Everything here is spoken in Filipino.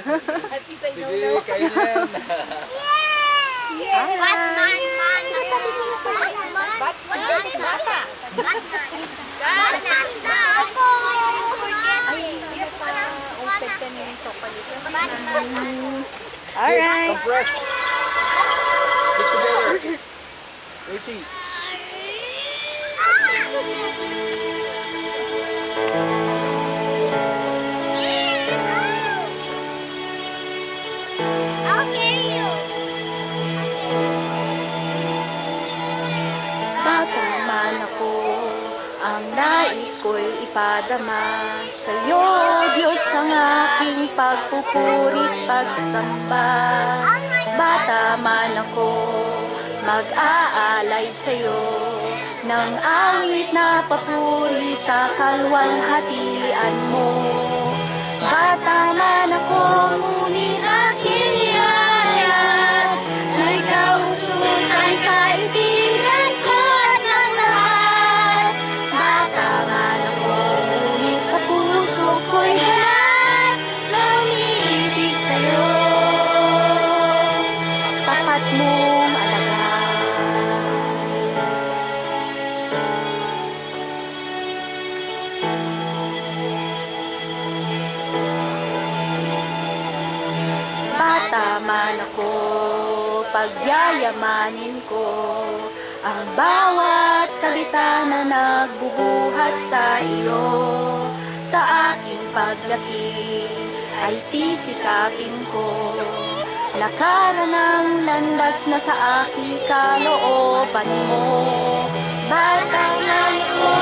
At least I know Sige, now. kayo na yan. Batman, bata. Batman, ako. Open ka niya yung chocolate. Alright. Compress. Stick together. Tracy. I'll carry you. Bata man ako, ang nais ko'y ipadama sa'yo, Diyos, ang aking pagpupuri't pagsamba. Bata man ako, mag-aalay sa'yo ng awit na papuri sa kalwalhatian mo. Bata man ako, ngunit aking niyayat na ikaw ang susay kaibigan ko ng lahat. Bata man ako, ngunit sa puso ko'y lahat na umiibig sa'yo. Tapat mong alagaan. Bata man ako, pagyayamanin ko ang bawat salita na nagbubuhat sa iyo. Sa aking paglaki ay sisikapin ko lakaran ng landas na sa aking kalooban mo. Bata man ako,